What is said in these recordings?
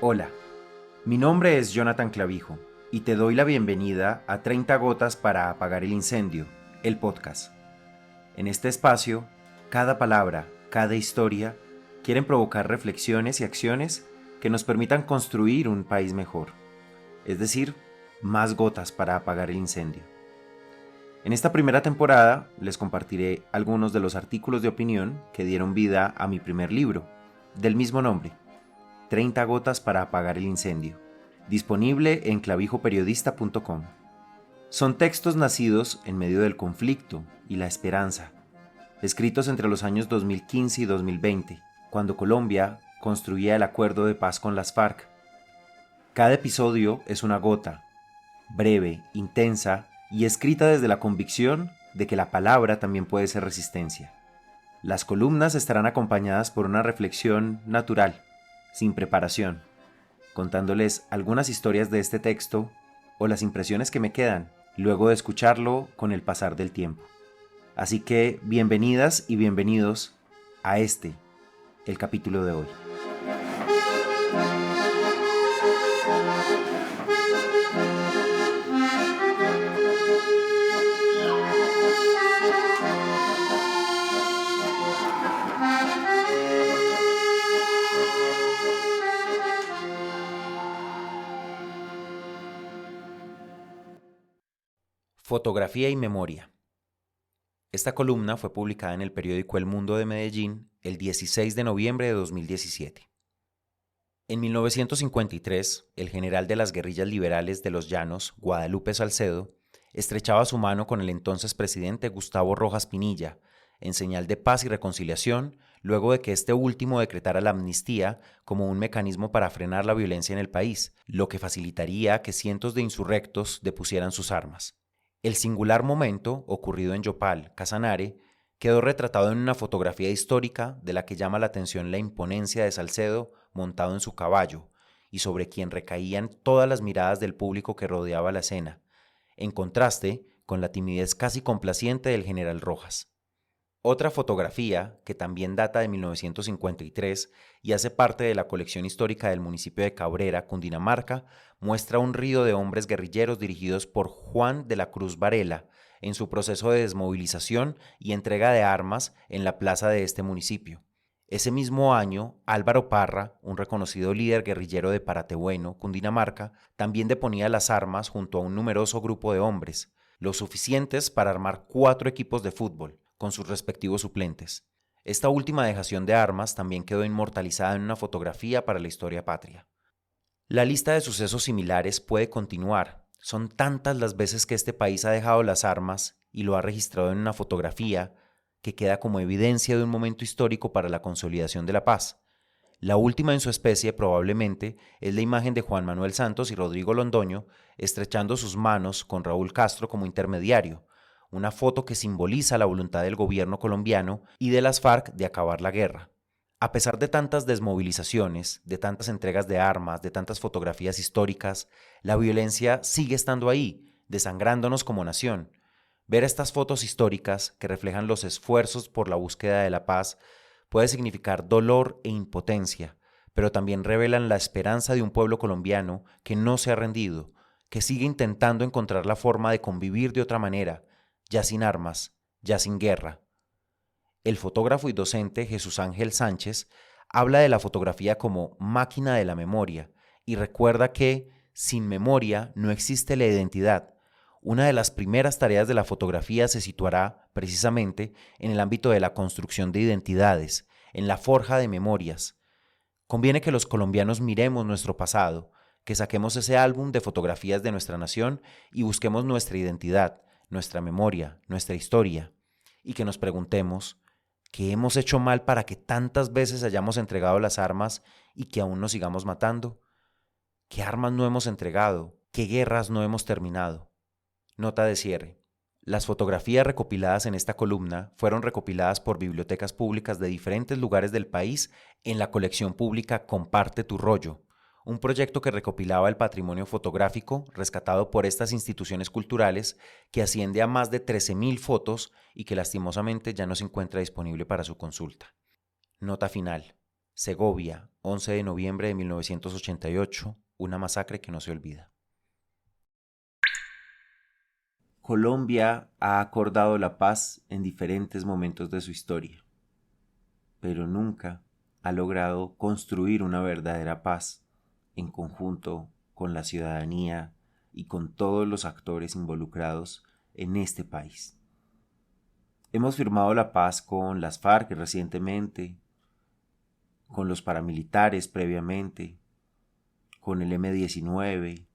Hola, mi nombre es Jonathan Clavijo y te doy la bienvenida a 30 gotas para apagar el incendio, el podcast. En este espacio, cada palabra, cada historia, quieren provocar reflexiones y acciones que nos permitan construir un país mejor, es decir, más gotas para apagar el incendio. En esta primera temporada les compartiré algunos de los artículos de opinión que dieron vida a mi primer libro, del mismo nombre, 30 gotas para apagar el incendio, disponible en clavijoperiodista.com. Son textos nacidos en medio del conflicto y la esperanza, escritos entre los años 2015 y 2020, cuando Colombia construía el acuerdo de paz con las FARC. Cada episodio es una gota, breve, intensa y escrita desde la convicción de que la palabra también puede ser resistencia. Las columnas estarán acompañadas por una reflexión natural, sin preparación, contándoles algunas historias de este texto o las impresiones que me quedan luego de escucharlo con el pasar del tiempo. Así que bienvenidas y bienvenidos a el capítulo de hoy. Fotografía y memoria. Esta columna fue publicada en el periódico El Mundo de Medellín el 16 de noviembre de 2017. En 1953, el general de las guerrillas liberales de los Llanos, Guadalupe Salcedo, estrechaba su mano con el entonces presidente Gustavo Rojas Pinilla, en señal de paz y reconciliación, luego de que este último decretara la amnistía como un mecanismo para frenar la violencia en el país, lo que facilitaría que cientos de insurrectos depusieran sus armas. El singular momento, ocurrido en Yopal, Casanare, quedó retratado en una fotografía histórica de la que llama la atención la imponencia de Salcedo montado en su caballo, y sobre quien recaían todas las miradas del público que rodeaba la escena, en contraste con la timidez casi complaciente del general Rojas. Otra fotografía, que también data de 1953 y hace parte de la colección histórica del municipio de Cabrera, Cundinamarca, muestra un río de hombres guerrilleros dirigidos por Juan de la Cruz Varela en su proceso de desmovilización y entrega de armas en la plaza de este municipio. Ese mismo año, Álvaro Parra, un reconocido líder guerrillero de Paratebueno, Cundinamarca, también deponía las armas junto a un numeroso grupo de hombres, lo suficientes para armar 4 equipos de fútbol, con sus respectivos suplentes. Esta última dejación de armas también quedó inmortalizada en una fotografía para la historia patria. La lista de sucesos similares puede continuar. Son tantas las veces que este país ha dejado las armas y lo ha registrado en una fotografía que queda como evidencia de un momento histórico para la consolidación de la paz. La última en su especie probablemente es la imagen de Juan Manuel Santos y Rodrigo Londoño estrechando sus manos con Raúl Castro como intermediario, una foto que simboliza la voluntad del gobierno colombiano y de las FARC de acabar la guerra. A pesar de tantas desmovilizaciones, de tantas entregas de armas, de tantas fotografías históricas, la violencia sigue estando ahí, desangrándonos como nación. Ver estas fotos históricas que reflejan los esfuerzos por la búsqueda de la paz puede significar dolor e impotencia, pero también revelan la esperanza de un pueblo colombiano que no se ha rendido, que sigue intentando encontrar la forma de convivir de otra manera, ya sin armas, ya sin guerra. El fotógrafo y docente Jesús Ángel Sánchez habla de la fotografía como máquina de la memoria y recuerda que, sin memoria, no existe la identidad. Una de las primeras tareas de la fotografía se situará, precisamente, en el ámbito de la construcción de identidades, en la forja de memorias. Conviene que los colombianos miremos nuestro pasado, que saquemos ese álbum de fotografías de nuestra nación y busquemos nuestra identidad, nuestra memoria, nuestra historia, y que nos preguntemos, ¿qué hemos hecho mal para que tantas veces hayamos entregado las armas y que aún nos sigamos matando? ¿Qué armas no hemos entregado? ¿Qué guerras no hemos terminado? Nota de cierre. Las fotografías recopiladas en esta columna fueron recopiladas por bibliotecas públicas de diferentes lugares del país en la colección pública Comparte tu rollo, un proyecto que recopilaba el patrimonio fotográfico rescatado por estas instituciones culturales que asciende a más de 13.000 fotos y que lastimosamente ya no se encuentra disponible para su consulta. Nota final. Segovia, 11 de noviembre de 1988, una masacre que no se olvida. Colombia ha acordado la paz en diferentes momentos de su historia, pero nunca ha logrado construir una verdadera paz en conjunto con la ciudadanía y con todos los actores involucrados en este país. Hemos firmado la paz con las FARC recientemente, con los paramilitares previamente, con el M-19,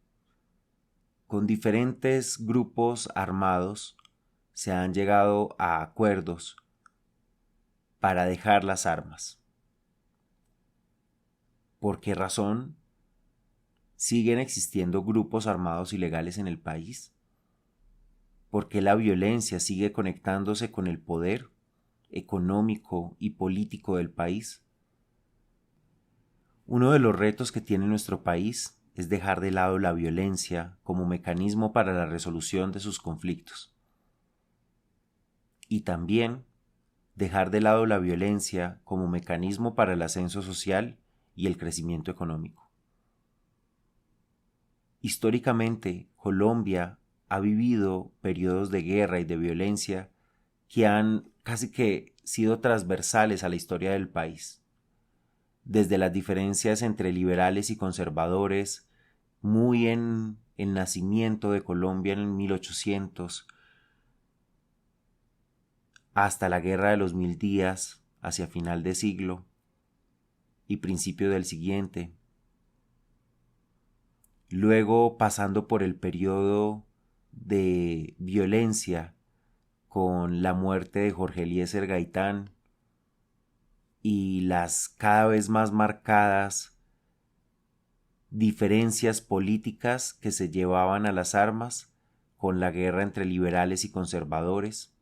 con diferentes grupos armados se han llegado a acuerdos para dejar las armas. ¿Por qué razón siguen existiendo grupos armados ilegales en el país? ¿Por qué la violencia sigue conectándose con el poder económico y político del país? Uno de los retos que tiene nuestro país es dejar de lado la violencia como mecanismo para la resolución de sus conflictos. Y también dejar de lado la violencia como mecanismo para el ascenso social y el crecimiento económico. Históricamente, Colombia ha vivido periodos de guerra y de violencia que han casi que sido transversales a la historia del país. Desde las diferencias entre liberales y conservadores, muy en el nacimiento de Colombia en el 1800, hasta la Guerra de los Mil Días, hacia final de siglo y principio del siguiente. Luego pasando por el periodo de violencia con la muerte de Jorge Eliezer Gaitán y las cada vez más marcadas diferencias políticas que se llevaban a las armas con la guerra entre liberales y conservadores.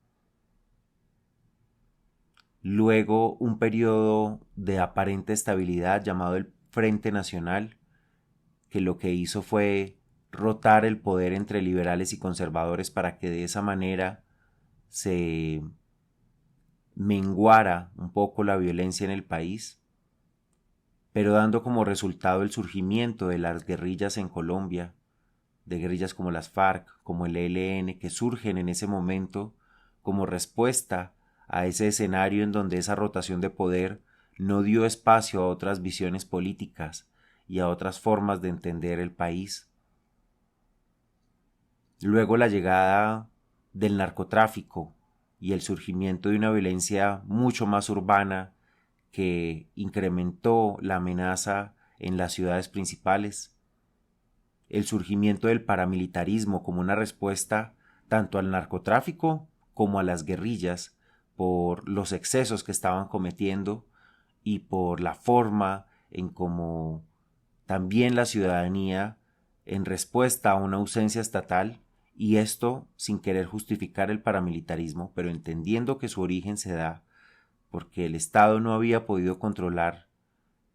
Luego un periodo de aparente estabilidad llamado el Frente Nacional, que lo que hizo fue rotar el poder entre liberales y conservadores para que de esa manera se menguara un poco la violencia en el país, pero dando como resultado el surgimiento de las guerrillas en Colombia, de guerrillas como las FARC, como el ELN, que surgen en ese momento como respuesta a ese escenario en donde esa rotación de poder no dio espacio a otras visiones políticas y a otras formas de entender el país. Luego la llegada del narcotráfico y el surgimiento de una violencia mucho más urbana que incrementó la amenaza en las ciudades principales. El surgimiento del paramilitarismo como una respuesta tanto al narcotráfico como a las guerrillas por los excesos que estaban cometiendo y por la forma en cómo también la ciudadanía, en respuesta a una ausencia estatal, y esto sin querer justificar el paramilitarismo, pero entendiendo que su origen se da porque el Estado no había podido controlar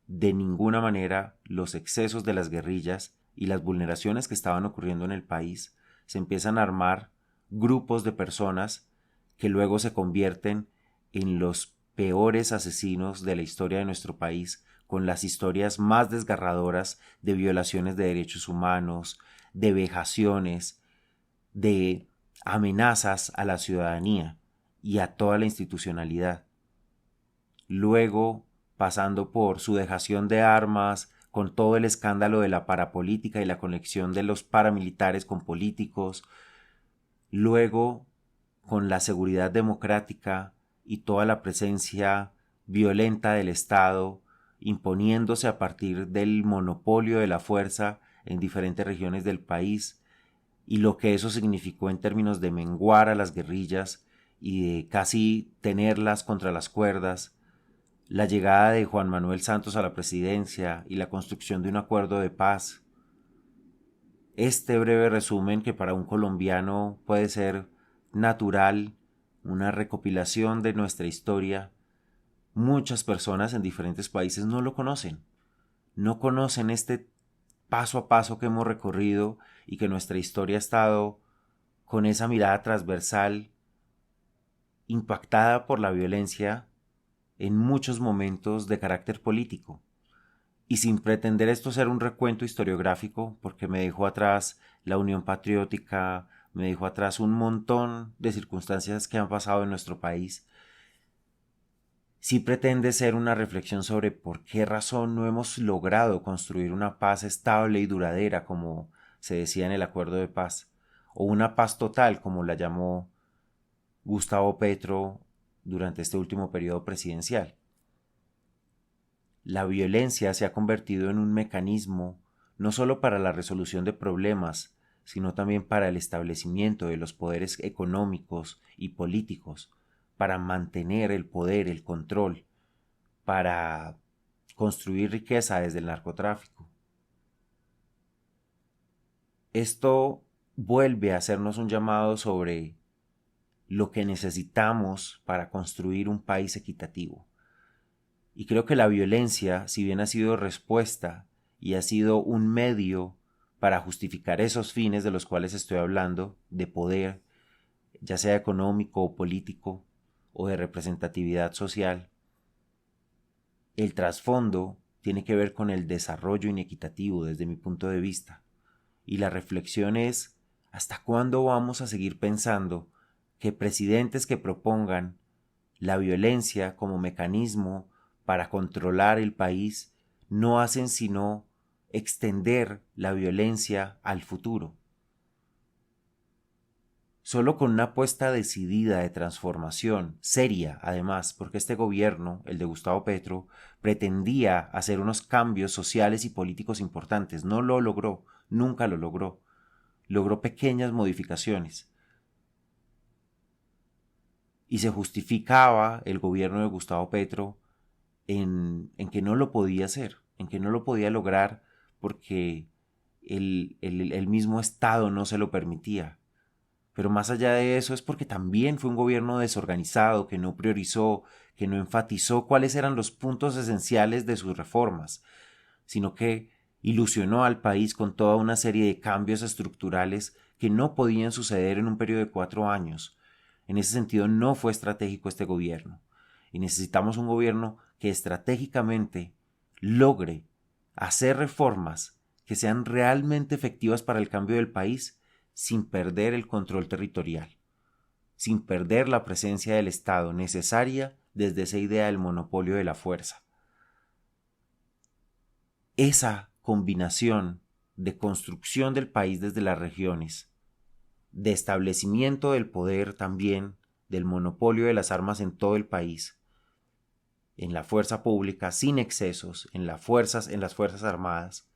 de ninguna manera los excesos de las guerrillas y las vulneraciones que estaban ocurriendo en el país, se empiezan a armar grupos de personas que luego se convierten en los peores asesinos de la historia de nuestro país, con las historias más desgarradoras de violaciones de derechos humanos, de vejaciones, de amenazas a la ciudadanía y a toda la institucionalidad. Luego, pasando por su dejación de armas, con todo el escándalo de la parapolítica y la conexión de los paramilitares con políticos, luego con la seguridad democrática y toda la presencia violenta del Estado imponiéndose a partir del monopolio de la fuerza en diferentes regiones del país, y lo que eso significó en términos de menguar a las guerrillas y de casi tenerlas contra las cuerdas, la llegada de Juan Manuel Santos a la presidencia y la construcción de un acuerdo de paz. Este breve resumen, que para un colombiano puede ser natural, una recopilación de nuestra historia, muchas personas en diferentes países no lo conocen. No conocen este paso a paso que hemos recorrido y que nuestra historia ha estado con esa mirada transversal, impactada por la violencia en muchos momentos de carácter político. Y sin pretender esto ser un recuento historiográfico, porque me dejó atrás la Unión Patriótica, me dejó atrás un montón de circunstancias que han pasado en nuestro país, sí pretende ser una reflexión sobre por qué razón no hemos logrado construir una paz estable y duradera, como se decía en el acuerdo de paz, o una paz total, como la llamó Gustavo Petro durante este último periodo presidencial. La violencia se ha convertido en un mecanismo no solo para la resolución de problemas, sino también para el establecimiento de los poderes económicos y políticos, para mantener el poder, el control, para construir riqueza desde el narcotráfico. Esto vuelve a hacernos un llamado sobre lo que necesitamos para construir un país equitativo. Y creo que la violencia, si bien ha sido respuesta y ha sido un medio para justificar esos fines de los cuales estoy hablando, de poder, ya sea económico o político, o de representatividad social, el trasfondo tiene que ver con el desarrollo inequitativo desde mi punto de vista. Y la reflexión es, ¿hasta cuándo vamos a seguir pensando que presidentes que propongan la violencia como mecanismo para controlar el país no hacen sino extender la violencia al futuro? Solo con una apuesta decidida de transformación, seria además, porque este gobierno, el de Gustavo Petro, pretendía hacer unos cambios sociales y políticos importantes. No lo logró, nunca lo logró. Logró pequeñas modificaciones. Y se justificaba el gobierno de Gustavo Petro en que no lo podía hacer, en que no lo podía lograr porque el mismo Estado no se lo permitía. Pero más allá de eso es porque también fue un gobierno desorganizado, que no priorizó, que no enfatizó cuáles eran los puntos esenciales de sus reformas, sino que ilusionó al país con toda una serie de cambios estructurales que no podían suceder en un periodo de 4 años. En ese sentido no fue estratégico este gobierno. Y necesitamos un gobierno que estratégicamente logre hacer reformas que sean realmente efectivas para el cambio del país sin perder el control territorial, sin perder la presencia del Estado necesaria desde esa idea del monopolio de la fuerza. Esa combinación de construcción del país desde las regiones, de establecimiento del poder también, del monopolio de las armas en todo el país, en la fuerza pública, sin excesos, en las fuerzas armadas,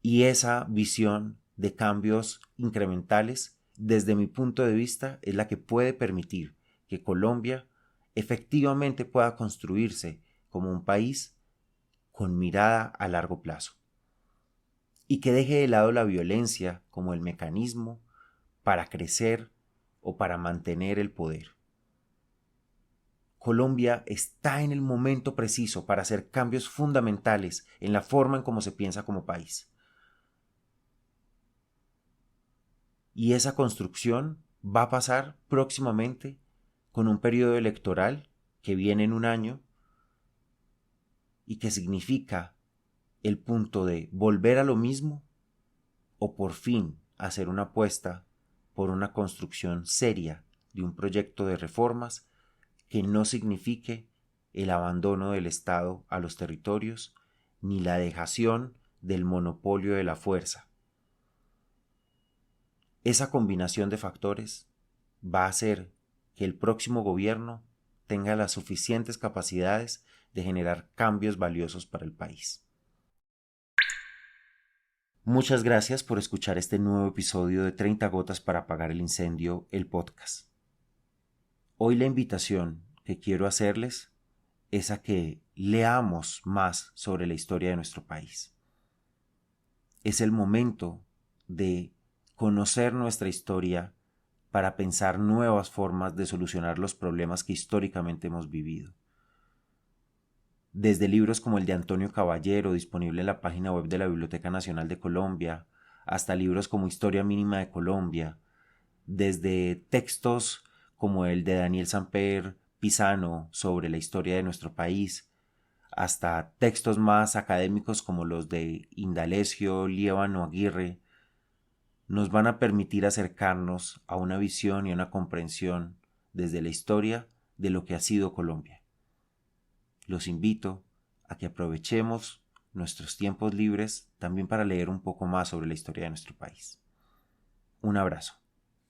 y esa visión de cambios incrementales, desde mi punto de vista, es la que puede permitir que Colombia efectivamente pueda construirse como un país con mirada a largo plazo y que deje de lado la violencia como el mecanismo para crecer o para mantener el poder. Colombia está en el momento preciso para hacer cambios fundamentales en la forma en cómo se piensa como país. Y esa construcción va a pasar próximamente con un periodo electoral que viene en un año y que significa el punto de volver a lo mismo o por fin hacer una apuesta por una construcción seria de un proyecto de reformas que no signifique el abandono del Estado a los territorios ni la dejación del monopolio de la fuerza. Esa combinación de factores va a hacer que el próximo gobierno tenga las suficientes capacidades de generar cambios valiosos para el país. Muchas gracias por escuchar este nuevo episodio de 30 gotas para apagar el incendio, el podcast. Hoy la invitación que quiero hacerles es a que leamos más sobre la historia de nuestro país. Es el momento de conocer nuestra historia para pensar nuevas formas de solucionar los problemas que históricamente hemos vivido. Desde libros como el de Antonio Caballero, disponible en la página web de la Biblioteca Nacional de Colombia, hasta libros como Historia Mínima de Colombia, desde textos como el de Daniel Samper, Pisano sobre la historia de nuestro país, hasta textos más académicos como los de Indalecio Liévano Aguirre, nos van a permitir acercarnos a una visión y a una comprensión desde la historia de lo que ha sido Colombia. Los invito a que aprovechemos nuestros tiempos libres también para leer un poco más sobre la historia de nuestro país. Un abrazo.